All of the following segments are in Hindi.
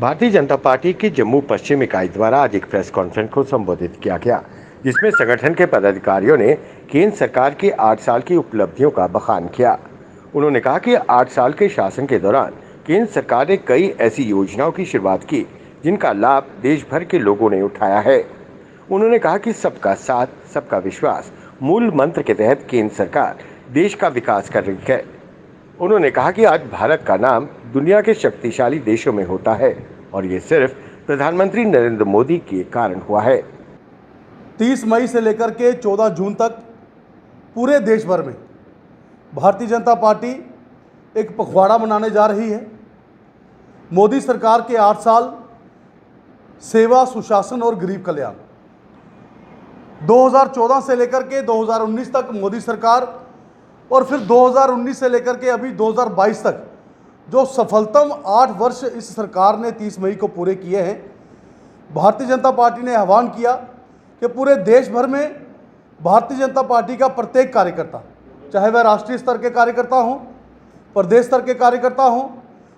भारतीय जनता पार्टी की जम्मू पश्चिम इकाई द्वारा आज एक प्रेस कॉन्फ्रेंस को संबोधित किया गया, जिसमें संगठन के पदाधिकारियों ने केंद्र सरकार की 8 साल की उपलब्धियों का बखान किया। उन्होंने कहा कि 8 साल के शासन के दौरान केंद्र सरकार ने कई ऐसी योजनाओं की शुरुआत की जिनका लाभ देश भर के लोगों ने उठाया है। उन्होंने कहा कि सबका साथ, सबका विश्वास मूल मंत्र के तहत केंद्र सरकार देश का विकास कर रही है। उन्होंने कहा कि आज भारत का नाम दुनिया के शक्तिशाली देशों में होता है और ये सिर्फ प्रधानमंत्री नरेंद्र मोदी के कारण हुआ है। 30 मई से लेकर के 14 जून तक पूरे देश भर में भारतीय जनता पार्टी एक पखवाड़ा मनाने जा रही है। मोदी सरकार के 8 साल सेवा, सुशासन और गरीब कल्याण। 2014 से लेकर के 2019 तक मोदी सरकार और फिर 2019 से लेकर के अभी 2022 तक जो सफलतम 8 वर्ष इस सरकार ने 30 मई को पूरे किए हैं। भारतीय जनता पार्टी ने आह्वान किया कि पूरे देश भर में भारतीय जनता पार्टी का प्रत्येक कार्यकर्ता, चाहे वह राष्ट्रीय स्तर के कार्यकर्ता हों, प्रदेश स्तर के कार्यकर्ता हों,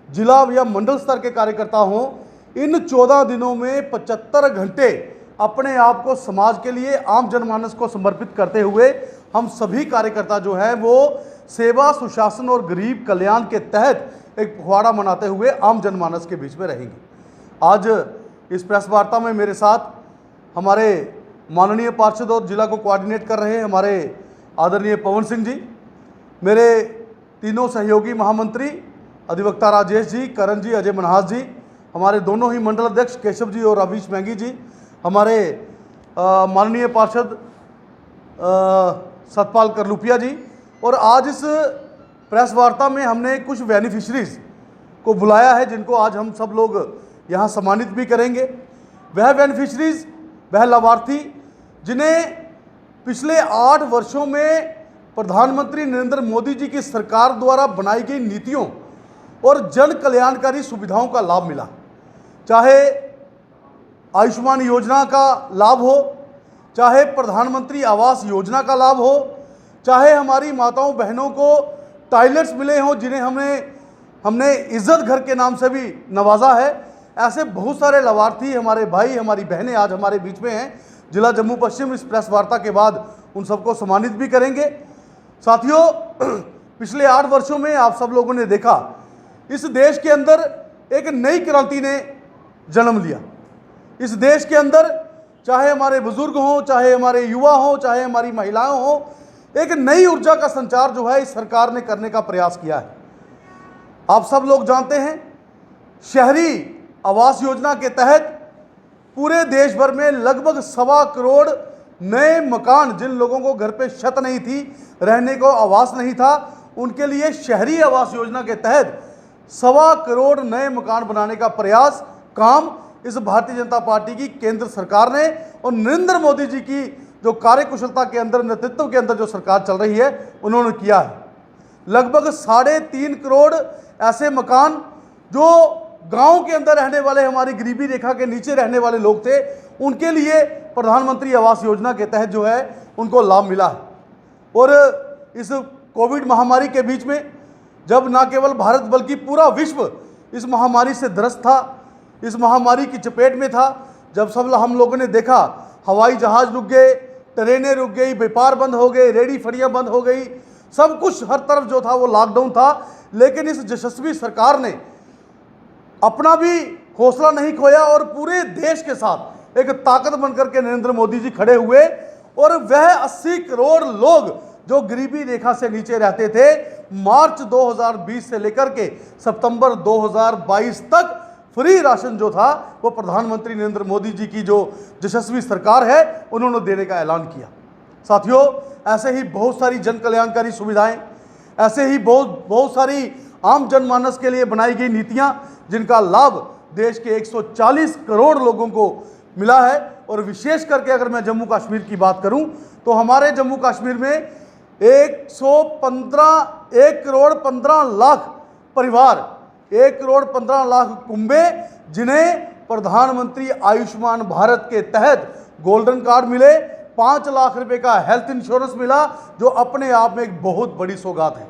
जिला या मंडल स्तर के कार्यकर्ता हों, इन 14 दिनों में 75 घंटे अपने आप को समाज के लिए, आम जनमानस को समर्पित करते हुए हम सभी कार्यकर्ता जो हैं वो सेवा, सुशासन और गरीब कल्याण के तहत एक पखवाड़ा मनाते हुए आम जनमानस के बीच में रहेंगे। आज इस प्रेस वार्ता में मेरे साथ हमारे माननीय पार्षद और जिला को कोऑर्डिनेट कर रहे हैं हमारे आदरणीय पवन सिंह जी, मेरे तीनों सहयोगी महामंत्री अधिवक्ता राजेश जी, करण जी, अजय मनहास जी, हमारे दोनों ही मंडल अध्यक्ष केशव जी और अवीश मैंगी जी, हमारे माननीय पार्षद सतपाल करलुपिया जी। और आज इस प्रेस वार्ता में हमने कुछ बेनिफिशरीज को बुलाया है जिनको आज हम सब लोग यहाँ सम्मानित भी करेंगे। वह बेनिफिशरीज, वह लाभार्थी जिन्हें पिछले 8 वर्षों में प्रधानमंत्री नरेंद्र मोदी जी की सरकार द्वारा बनाई गई नीतियों और जन कल्याणकारी सुविधाओं का लाभ मिला, चाहे आयुष्मान योजना का लाभ हो, चाहे प्रधानमंत्री आवास योजना का लाभ हो, चाहे हमारी माताओं बहनों को टॉयलेट्स मिले हों जिन्हें हमने इज्जत घर के नाम से भी नवाजा है। ऐसे बहुत सारे लाभार्थी, हमारे भाई, हमारी बहनें आज हमारे बीच में हैं। जिला जम्मू पश्चिम इस प्रेस वार्ता के बाद उन सबको सम्मानित भी करेंगे। साथियों, पिछले 8 वर्षों में आप सब लोगों ने देखा इस देश के अंदर एक नई क्रांति ने जन्म लिया। इस देश के अंदर चाहे हमारे बुजुर्ग हों, चाहे हमारे युवा हों, चाहे हमारी महिलाएं हों, एक नई ऊर्जा का संचार जो है इस सरकार ने करने का प्रयास किया है। आप सब लोग जानते हैं, शहरी आवास योजना के तहत पूरे देश भर में लगभग 1.25 करोड़ नए मकान, जिन लोगों को घर पे छत नहीं थी, रहने को आवास नहीं था, उनके लिए शहरी आवास योजना के तहत 1.25 करोड़ नए मकान बनाने का प्रयास, काम इस भारतीय जनता पार्टी की केंद्र सरकार ने और नरेंद्र मोदी जी की जो कार्यकुशलता के अंदर, नेतृत्व के अंदर जो सरकार चल रही है, उन्होंने किया है। लगभग 3.5 करोड़ ऐसे मकान जो गांव के अंदर रहने वाले, हमारी गरीबी रेखा के नीचे रहने वाले लोग थे, उनके लिए प्रधानमंत्री आवास योजना के तहत जो है उनको लाभ मिला है। और इस कोविड महामारी के बीच में जब न केवल भारत बल्कि पूरा विश्व इस महामारी से ग्रस्त था, इस महामारी की चपेट में था, जब सब हम लोगों ने देखा हवाई जहाज रुक गए, ट्रेनें रुक गई, व्यापार बंद हो गए, रेडी फड़ियाँ बंद हो गई, सब कुछ हर तरफ जो था वो लॉकडाउन था, लेकिन इस यशस्वी सरकार ने अपना भी हौसला नहीं खोया और पूरे देश के साथ एक ताकत बनकर के नरेंद्र मोदी जी खड़े हुए। और वह 80 करोड़ लोग जो गरीबी रेखा से नीचे रहते थे, मार्च 2020 से लेकर के सितंबर 2022 तक फ्री राशन जो था वो प्रधानमंत्री नरेंद्र मोदी जी की जो यशस्वी सरकार है उन्होंने देने का ऐलान किया। साथियों, ऐसे ही बहुत सारी जन कल्याणकारी सुविधाएं, ऐसे ही बहुत सारी आम जनमानस के लिए बनाई गई नीतियां जिनका लाभ देश के 140 करोड़ लोगों को मिला है। और विशेष करके अगर मैं जम्मू कश्मीर की बात करूं तो हमारे जम्मू कश्मीर में 1 करोड़ 15 लाख परिवार, 1 करोड़ 15 लाख कुंबे जिन्हें प्रधानमंत्री आयुष्मान भारत के तहत गोल्डन कार्ड मिले, 5 लाख रुपए का हेल्थ इंश्योरेंस मिला, जो अपने आप में एक बहुत बड़ी सौगात है।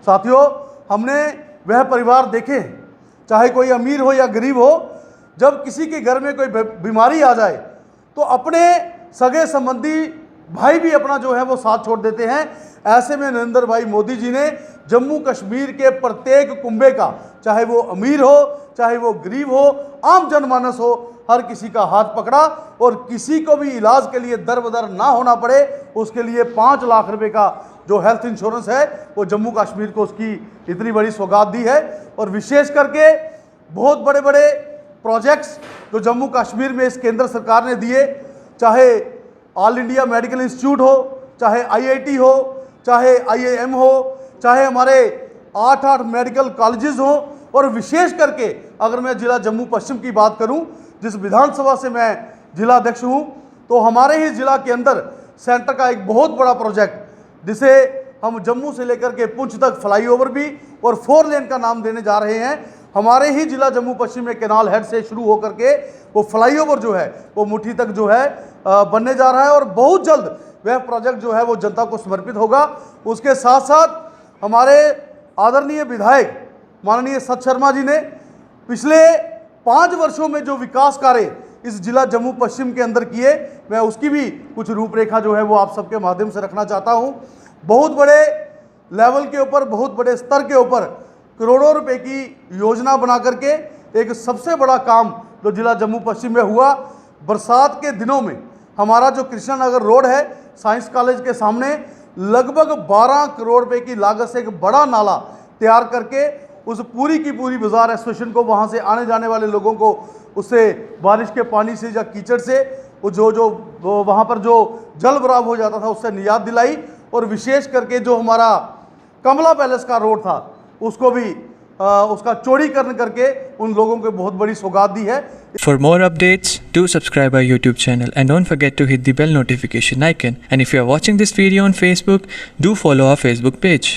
साथियों, हमने वह परिवार देखे, चाहे कोई अमीर हो या गरीब हो, जब किसी के घर में कोई बीमारी आ जाए तो अपने सगे संबंधी भाई भी अपना जो है वो साथ छोड़ देते हैं। ऐसे में नरेंद्र भाई मोदी जी ने जम्मू कश्मीर के प्रत्येक कुंबे का, चाहे वो अमीर हो चाहे वो गरीब हो, आम जनमानस हो, हर किसी का हाथ पकड़ा और किसी को भी इलाज के लिए दर बदर ना होना पड़े उसके लिए 5 लाख रुपए का जो हेल्थ इंश्योरेंस है वो जम्मू कश्मीर को उसकी इतनी बड़ी सौगात दी है। और विशेष करके बहुत बड़े बड़े प्रोजेक्ट्स जो जम्मू कश्मीर में इस केंद्र सरकार ने दिए, चाहे ऑल इंडिया मेडिकल इंस्टीट्यूट हो, चाहे IIT हो, चाहे IIM हो, चाहे हमारे 8 मेडिकल कॉलेजेस हो, और विशेष करके अगर मैं जिला जम्मू पश्चिम की बात करूं, जिस विधानसभा से मैं जिला अध्यक्ष हूं, तो हमारे ही जिला के अंदर सेंटर का एक बहुत बड़ा प्रोजेक्ट जिसे हम जम्मू से लेकर के पुंछ तक फ्लाईओवर भी और 4 लेन का नाम देने जा रहे हैं। हमारे ही जिला जम्मू पश्चिम में केनाल हेड से शुरू होकर के वो फ्लाईओवर जो है वो मुट्ठी तक जो है बनने जा रहा है और बहुत जल्द वह प्रोजेक्ट जो है वो जनता को समर्पित होगा। उसके साथ साथ हमारे आदरणीय विधायक माननीय सत शर्मा जी ने पिछले 5 वर्षों में जो विकास कार्य इस जिला जम्मू पश्चिम के अंदर किए, मैं उसकी भी कुछ रूपरेखा जो है वो आप सबके माध्यम से रखना चाहता हूं। बहुत बड़े लेवल के ऊपर, बहुत बड़े स्तर के ऊपर करोड़ों रुपए की योजना बना करके एक सबसे बड़ा काम जो जिला जम्मू पश्चिम में हुआ, बरसात के दिनों में हमारा जो कृष्णा नगर रोड है साइंस कॉलेज के सामने लगभग 12 करोड़ रुपए की लागत से एक बड़ा नाला तैयार करके उस पूरी की पूरी बाजार एसोसिएशन को, वहाँ से आने जाने वाले लोगों को उससे बारिश के पानी से या कीचड़ से वो जो वहाँ पर जो जल भराव हो जाता था उससे निजात दिलाई। और विशेष करके जो हमारा कमला पैलेस का रोड था उसको भी उसका चौड़ीकरण करके उन लोगों को बहुत बड़ी सौगात दी है। For more updates, do subscribe our YouTube channel and don't forget to hit the bell notification icon. And if you are watching this video on Facebook, do follow our Facebook page.